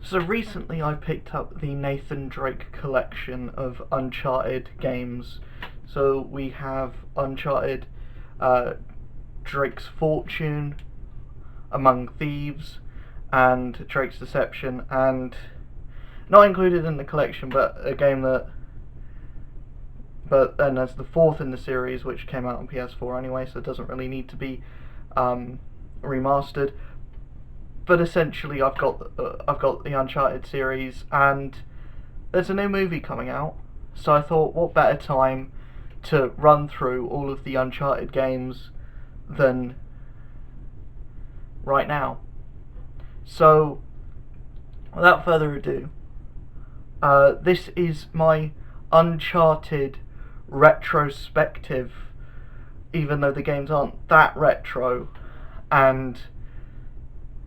So recently I picked up the Nathan Drake collection of Uncharted games. So we have Uncharted, uh, Drake's Fortune, Among Thieves, and Drake's Deception, and not included in the collection, but a game that. But then there's the fourth in the series, which came out on PS4 anyway, so it doesn't really need to be remastered. But essentially, I've got the Uncharted series, and there's a new movie coming out. So I thought, what better time to run through all of the Uncharted games than right now? So, without further ado, this is my Uncharted retrospective, even though the games aren't that retro, and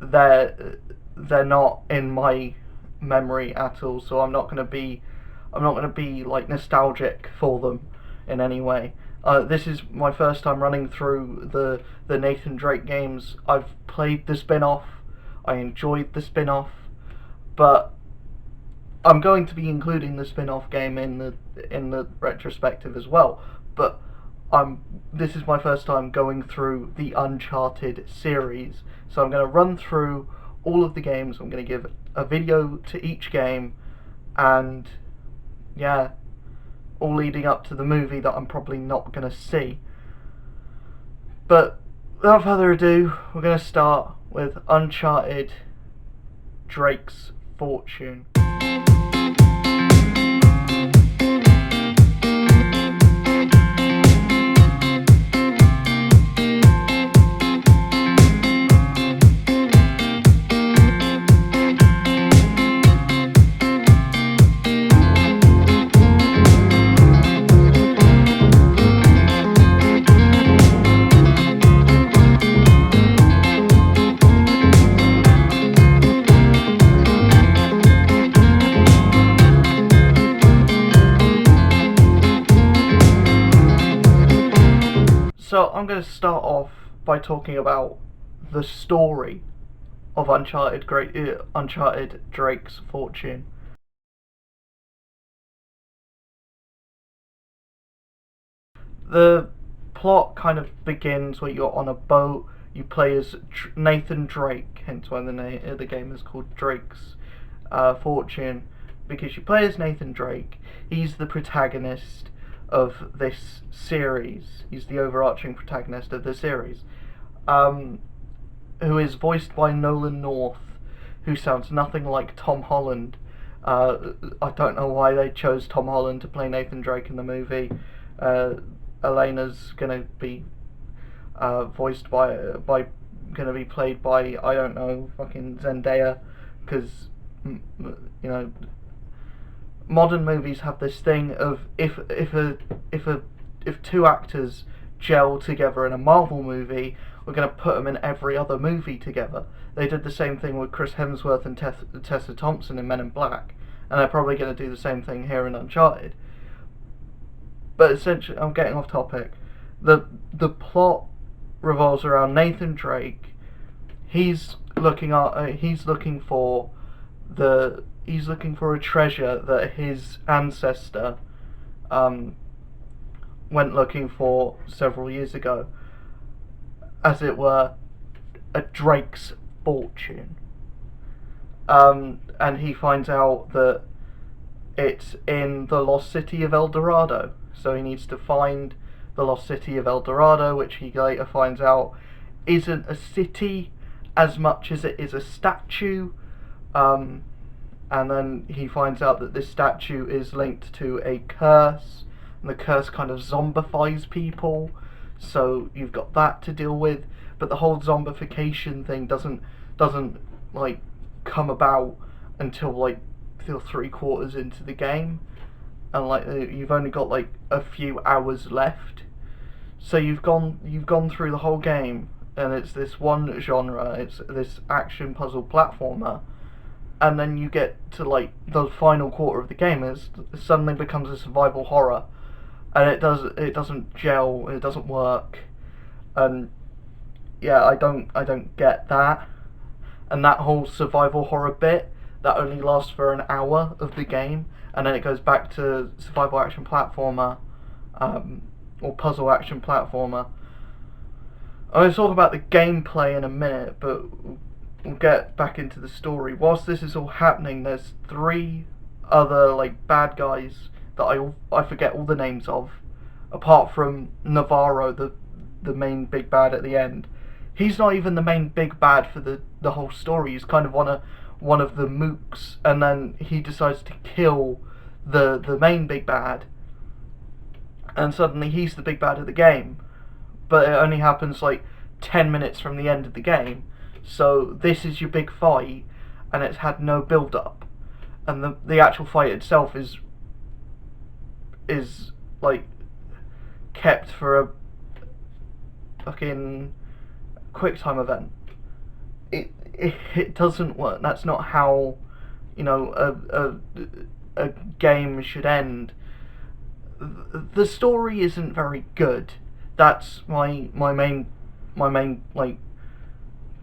they're not in my memory at all. So I'm not gonna be like nostalgic for them in any way. This is my first time running through the Nathan Drake games. I've played the spin-off. I enjoyed the spin-off, but I'm going to be including the spin-off game in the retrospective as well. But this is my first time going through the Uncharted series, so I'm going to run through all of the games. I'm going to give a video to each game, and yeah, all leading up to the movie that I'm probably not going to see. But without further ado, we're going to start with Uncharted Drake's Fortune. So I'm going to start off by talking about the story of Uncharted Drake's Fortune. The plot kind of begins where you're on a boat. You play as Nathan Drake, hence why the game is called Drake's Fortune, because you play as Nathan Drake. He's the protagonist of this series. He's the overarching protagonist of the series, who is voiced by Nolan North, who sounds nothing like Tom Holland. I don't know why they chose Tom Holland to play Nathan Drake in the movie. Elena's gonna be voiced gonna be played by, I don't know, fucking Zendaya, because modern movies have this thing of if two actors gel together in a Marvel movie, we're going to put them in every other movie together. They did the same thing with Chris Hemsworth and Tessa Thompson in Men in Black, and they're probably going to do the same thing here in Uncharted. But essentially, I'm getting off topic. The plot revolves around Nathan Drake. He's looking for a treasure that his ancestor went looking for several years ago. As it were, a Drake's fortune. And he finds out that it's in the lost city of El Dorado. So he needs to find the lost city of El Dorado, which he later finds out isn't a city as much as it is a statue. And then he finds out that this statue is linked to a curse, and the curse kind of zombifies people. So you've got that to deal with, but the whole zombification thing doesn't like come about until like 3/4 into the game, and like you've only got like a few hours left. So you've gone through the whole game, and it's this one genre. It's this action puzzle platformer. And then you get to like the final quarter of the game, and it suddenly becomes a survival horror, and it doesn't gel, it doesn't work, and yeah, I don't get that, and that whole survival horror bit that only lasts for an hour of the game, and then it goes back to survival action platformer, or puzzle action platformer. I'm going to talk about the gameplay in a minute, but we'll get back into the story. Whilst this is all happening, there's 3 other like bad guys that I forget all the names of, apart from Navarro, the main big bad at the end. He's not even the main big bad for the whole story. He's kind of one of the mooks, and then he decides to kill the main big bad, and suddenly he's the big bad of the game. But it only happens like 10 minutes from the end of the game. So this is your big fight, and it's had no build up, and the actual fight itself is like kept for a fucking quick time event. It doesn't work. That's not how, you know, a game should end. The story isn't very good. That's my main like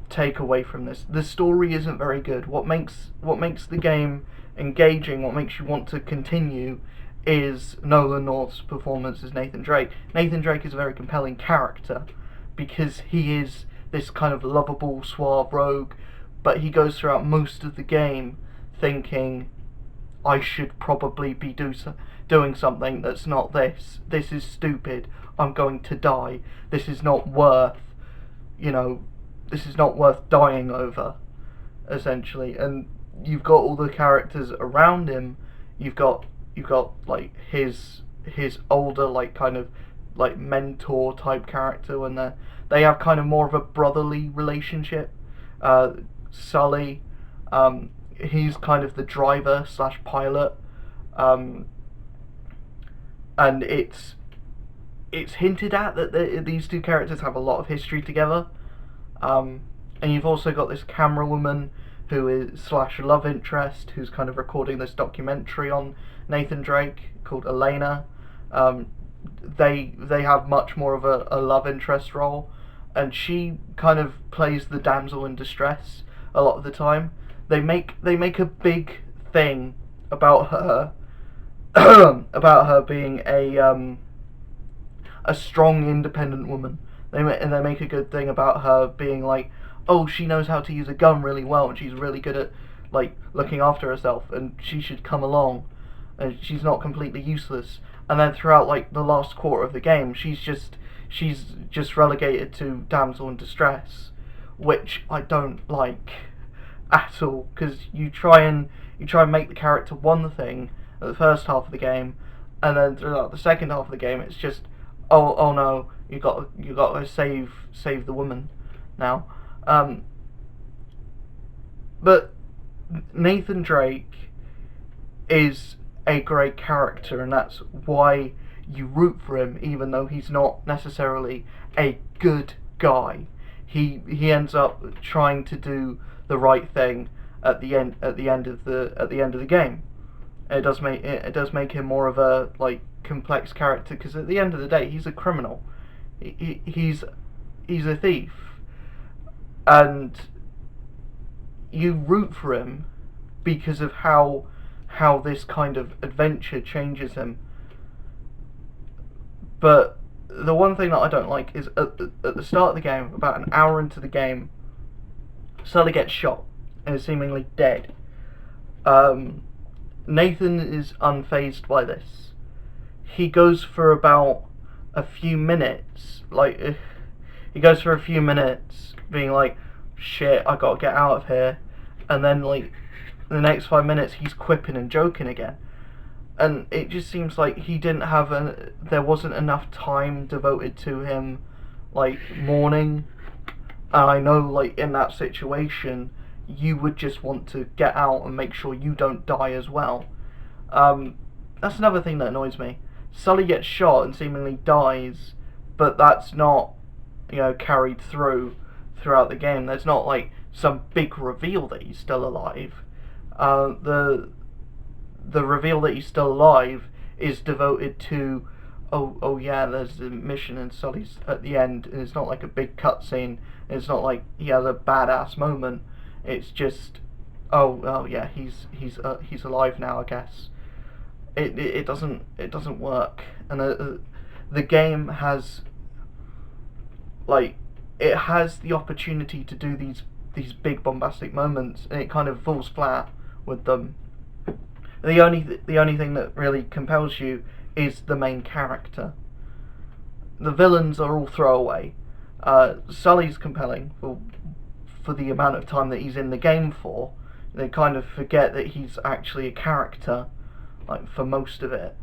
takeaway from this. The story isn't very good. What makes the game engaging, what makes you want to continue, is Nolan North's performance as Nathan Drake. Nathan Drake is a very compelling character because he is this kind of lovable, suave rogue, but he goes throughout most of the game thinking, I should probably be doing something that's not this. This is stupid. I'm going to die. This is not worth, this is not worth dying over, essentially. And you've got all the characters around him. You've got like his older, like kind of like mentor type character, and they have kind of more of a brotherly relationship. Sully, he's kind of the driver slash pilot, and it's hinted at that these 2 characters have a lot of history together. And you've also got this camera woman who is slash love interest, who's kind of recording this documentary on Nathan Drake called Elena. They have much more of a love interest role, and she kind of plays the damsel in distress a lot of the time. They make a big thing about her about her being a strong, independent woman. They make a good thing about her being like, oh, she knows how to use a gun really well, and she's really good at like looking after herself, and she should come along, and she's not completely useless. And then throughout like the last quarter of the game, she's just relegated to damsel in distress, which I don't like at all, because you try and make the character one thing at the first half of the game, and then throughout the second half of the game, it's just, oh no, you got to save the woman now. But Nathan Drake is a great character, and that's why you root for him, even though he's not necessarily a good guy. He ends up trying to do the right thing at the end of the game. It does make him more of a like complex character, because at the end of the day, he's a criminal. He's a thief, and you root for him because of how this kind of adventure changes him. But the one thing that I don't like is at the start of the game, about an hour into the game, Sully gets shot and is seemingly dead. Nathan is unfazed by this. He goes for about a few minutes, being like, shit, I gotta get out of here, and then like the next 5 minutes he's quipping and joking again, and it just seems like he didn't have there wasn't enough time devoted to him like mourning. And I know, like, in that situation you would just want to get out and make sure you don't die as well. That's another thing that annoys me. Sully gets shot and seemingly dies, but that's not, carried throughout the game. There's not like some big reveal that he's still alive. The reveal that he's still alive is devoted to, oh yeah, there's the mission and Sully's at the end, and it's not like a big cutscene. It's not like he has a badass moment. It's just Oh yeah, he's alive now, I guess. It doesn't work, and the game has like it has the opportunity to do these big bombastic moments, and it kind of falls flat with them. The only thing that really compels you is the main character. The villains are all throwaway. Sully's compelling for the amount of time that he's in the game for. They kind of forget that he's actually a character, like for most of it.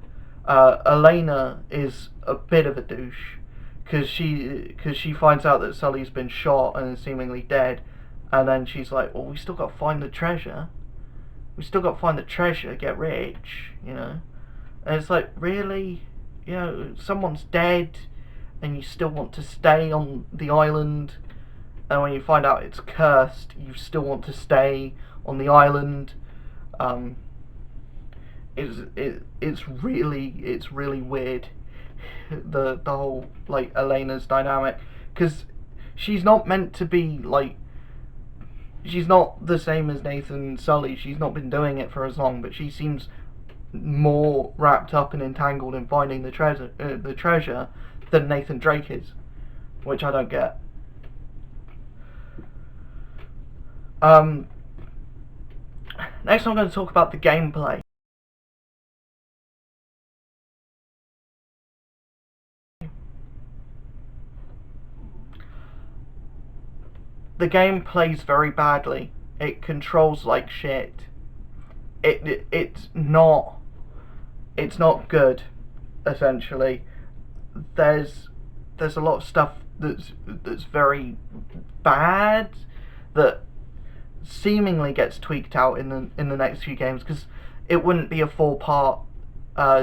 Elena is a bit of a douche because she finds out that Sully's been shot and is seemingly dead, and then she's like, "Well, we still got to find the treasure. We still got to find the treasure, get rich, you know." And it's like, really, you know, someone's dead, and you still want to stay on the island, and when you find out it's cursed, you still want to stay on the island. Um, it's really weird, the whole like Elena's dynamic, because she's not meant to be like, she's not the same as Nathan Sully. She's not been doing it for as long, but she seems more wrapped up and entangled in finding the treasure than Nathan Drake is, which I don't get. Um, Next, I'm going to talk about the gameplay. The game plays very badly. It controls like shit. It's not good. Essentially, there's a lot of stuff that's very bad that seemingly gets tweaked out in the next few games, because it wouldn't be a 4-part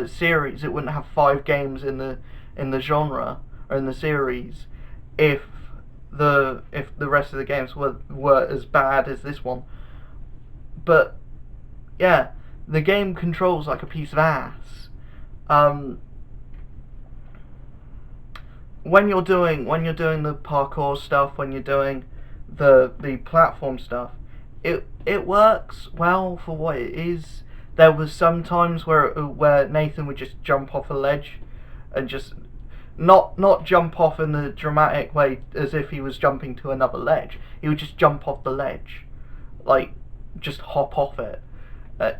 series. It wouldn't have 5 games in the genre or in the series if the rest of the games were as bad as this one. But yeah, the game controls like a piece of ass. Um, when you're doing the parkour stuff, when you're doing the platform stuff, it works well for what it is. There was some times where Nathan would just jump off a ledge and just not jump off in the dramatic way as if he was jumping to another ledge. He would just jump off the ledge, like just hop off it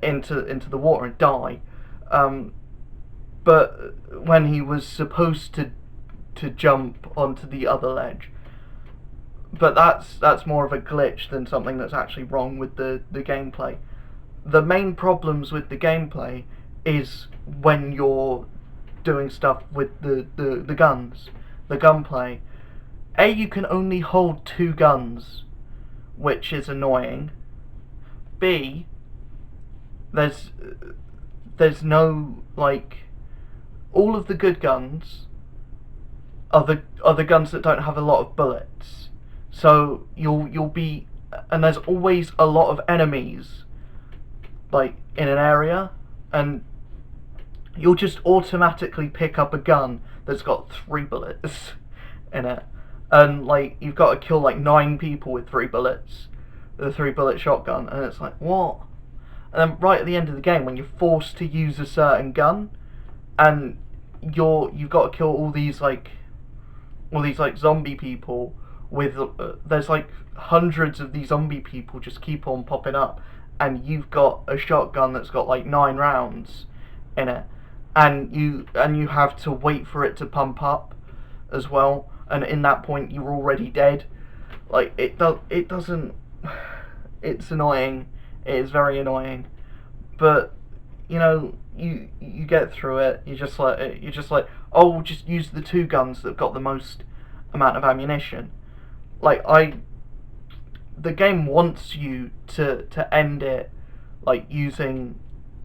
into the water and die. But when he was supposed to jump onto the other ledge, but that's more of a glitch than something that's actually wrong with the gameplay. The main problems with the gameplay is when you're doing stuff with the guns, the gunplay. You can only hold 2 guns, which is annoying. B, there's no, like, all of the good guns are the guns that don't have a lot of bullets. So you'll be, and there's always a lot of enemies like in an area, and you'll just automatically pick up a gun that's got 3 bullets in it, and like you've got to kill like 9 people with 3 bullets, the 3-bullet shotgun, and it's like, what? And then right at the end of the game, when you're forced to use a certain gun, and you've got to kill all these like zombie people with there's like hundreds of these zombie people just keep on popping up, and you've got a shotgun that's got like 9 rounds in it, and you have to wait for it to pump up as well, and in that point you're already dead. Like it doesn't it's annoying. It is very annoying, but you know, you get through it. You're just like, oh, we'll just use the 2 guns that've got the most amount of ammunition. Like the game wants you to end it like using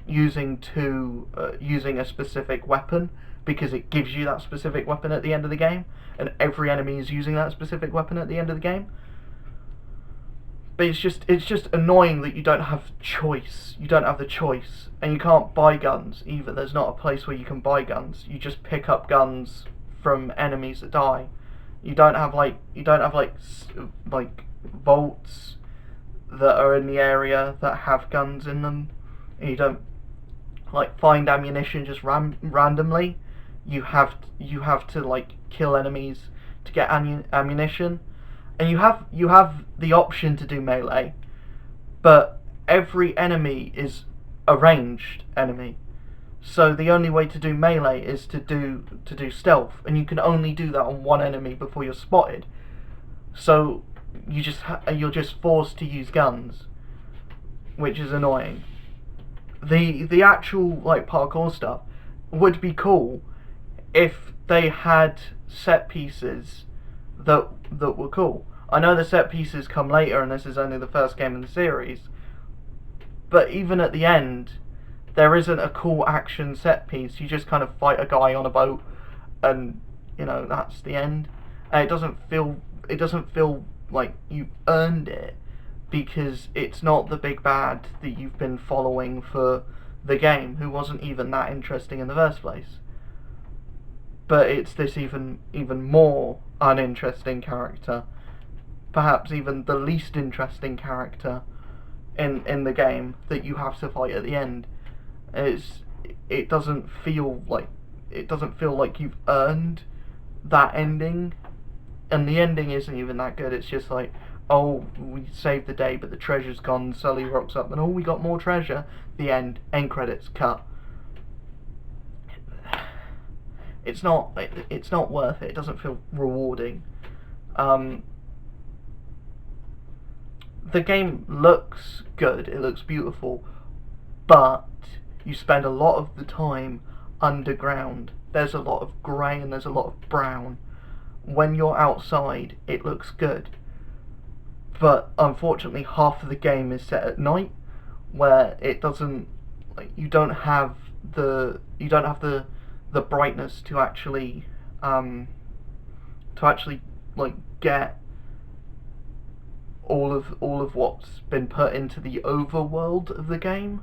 a specific weapon, because it gives you that specific weapon at the end of the game, and every enemy is using that specific weapon at the end of the game. But it's just annoying that you don't have choice. You don't have the choice, and you can't buy guns either. There's not a place where you can buy guns. You just pick up guns from enemies that die. You don't have like vaults that are in the area that have guns in them, and you don't like find ammunition just randomly. You have to like kill enemies to get ammunition, and you have the option to do melee, but every enemy is a ranged enemy. So the only way to do melee is to do stealth, and you can only do that on one enemy before you're spotted. So you're just forced to use guns, which is annoying. The actual like parkour stuff would be cool if they had set pieces that were cool. I know the set pieces come later, and this is only the first game in the series, but even at the end, there isn't a cool action set piece. You just kind of fight a guy on a boat, and that's the end. And it doesn't feel like you earned it, because it's not the big bad that you've been following for the game, who wasn't even that interesting in the first place. But it's this even more uninteresting character, perhaps even the least interesting character in the game, that you have to fight at the end. It doesn't feel like you've earned that ending, and the ending isn't even that good. It's just like, oh, we saved the day, but the treasure's gone. Sully rocks up, and oh, we got more treasure. The end credits, cut. It's not worth it. It doesn't feel rewarding. The game looks good. It looks beautiful, but you spend a lot of the time underground. There's a lot of grey and there's a lot of brown. When you're outside, it looks good, but unfortunately half of the game is set at night, where it doesn't, like, you don't have the brightness to actually like get all of what's been put into the overworld of the game.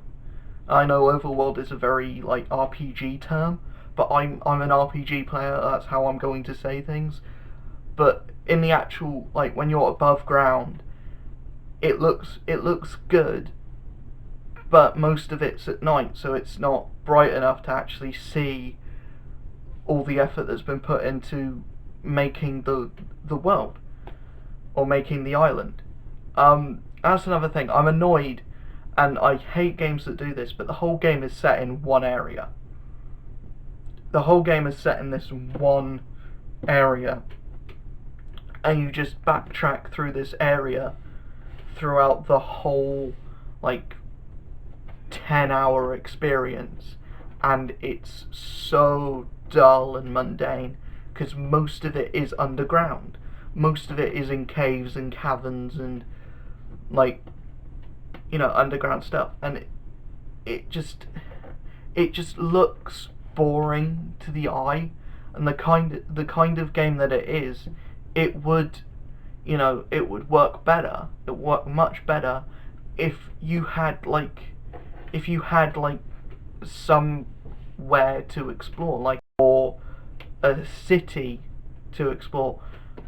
I know overworld is a very like RPG term, but I'm an RPG player. That's how I'm going to say things. But in the actual, like, when you're above ground, it looks good, but most of it's at night, so it's not bright enough to actually see all the effort that's been put into making the world, or making the island. That's another thing. I'm annoyed, and I hate games that do this, but the whole game is set in one area. The whole game is set in this one area, and you just backtrack through this area throughout the whole, like, 10-hour experience, and it's so dull and mundane, because most of it is underground. Most of it is in caves and caverns and, like, underground stuff, and it just looks boring to the eye. And the kind of game that it is, it would work better. It would work much better if you had somewhere to explore, like, or a city to explore.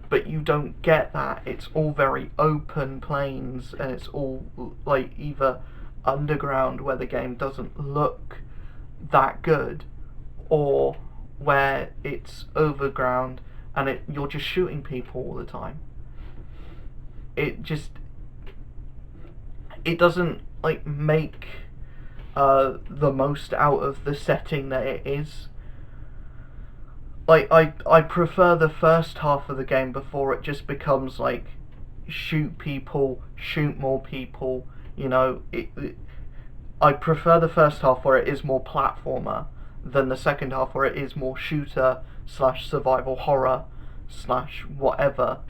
But you don't get that. It's all very open plains, and it's all like either underground, where the game doesn't look that good, or where it's overground and you're just shooting people all the time. It doesn't like make the most out of the setting that it is. Like, I prefer the first half of the game before it just becomes like shoot people, shoot more people. I prefer the first half where it is more platformer than the second half where it is more shooter / survival horror / whatever.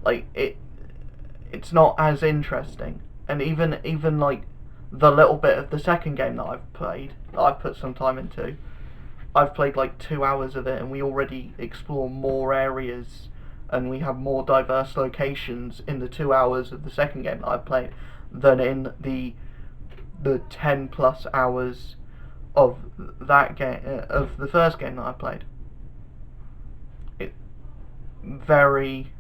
Like, it's not as interesting. And even like the little bit of the second game that I've played, that I've put some time into, I've played like 2 hours of it, and we already explore more areas, and we have more diverse locations in the 2 hours of the second game that I've played than in the 10 plus hours of that game, of the first game that I played. It very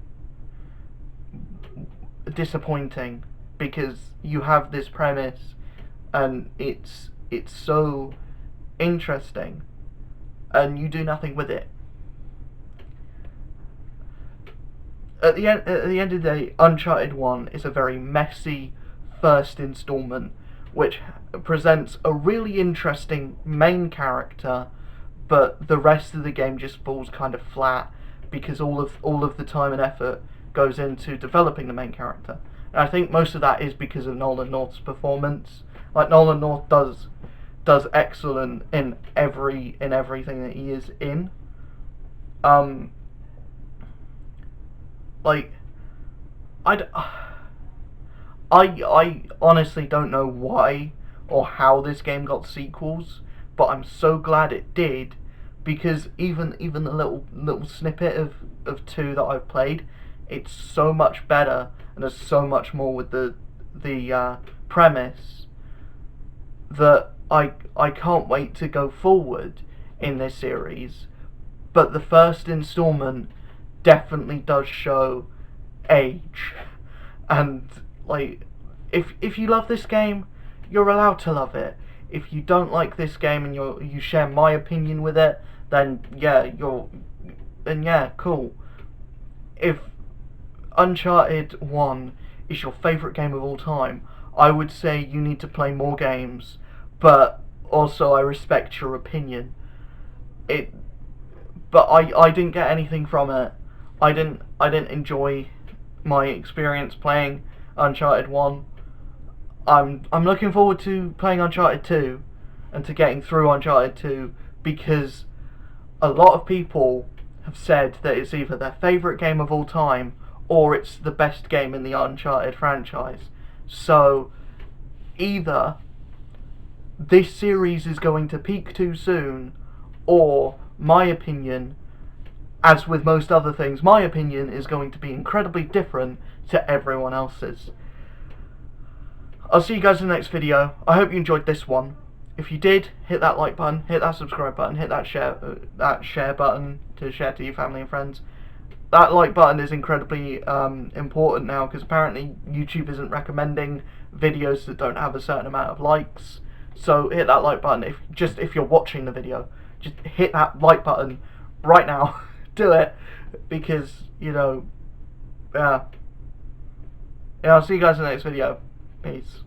disappointing because you have this premise and it's so interesting and you do nothing with it. At the end of the day, Uncharted 1 is a very messy first installment which presents a really interesting main character, but the rest of the game just falls kind of flat because all of the time and effort goes into developing the main character. And I think most of that is because of Nolan North's performance. Like, Nolan North does excellent in everything that he is in. Like, I honestly don't know why or how this game got sequels, but I'm so glad it did, because even the little snippet of 2 that I've played, it's so much better and there's so much more with the premise that I can't wait to go forward in this series. But the first installment definitely does show age, and like, if you love this game, you're allowed to love it. If you don't like this game and you share my opinion with it, then yeah, cool. If Uncharted 1 is your favourite game of all time, I would say you need to play more games, but also I respect your opinion. But I didn't get anything from it. I didn't enjoy my experience playing Uncharted 1. I'm looking forward to playing Uncharted 2 and to getting through Uncharted 2, because a lot of people have said that it's either their favourite game of all time or it's the best game in the Uncharted franchise. So either this series is going to peak too soon, or my opinion, as with most other things, my opinion is going to be incredibly different to everyone else's. I'll see you guys in the next video. I hope you enjoyed this one. If you did, hit that like button, hit that subscribe button, hit that share button to share to your family and friends. That like button is incredibly important now, because apparently YouTube isn't recommending videos that don't have a certain amount of likes. So hit that like button. If you're watching the video, just hit that like button right now. Do it, because yeah. I'll see you guys in the next video. Peace.